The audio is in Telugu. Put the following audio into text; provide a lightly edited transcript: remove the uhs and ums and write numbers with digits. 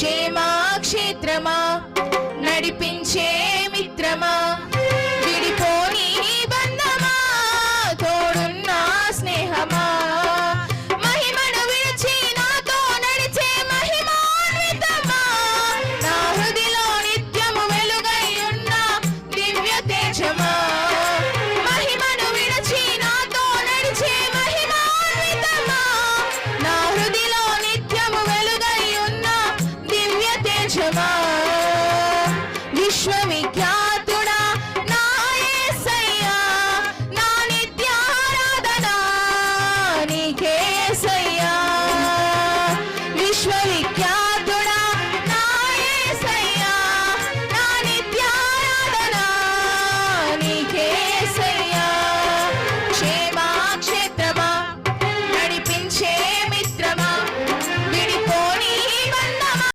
క్షేమా క్షేత్రమా నడిపించే మిత్రమా విడిపోని బంధమా తోడున్న స్నేహమా మహిమను విడిచి నాతో నడిచే మహిమాన్వితమా నా హృదిలో నిత్యము వెలుగై ఉన్న దివ్య తేజమా మహిమను విడిచి నాతో నడిచే మహిమాన్వితమా నా హృదిలో నిత్యము వెలుగై ఉన్న దివ్య తేజమా విశ్వవిఖ్యాత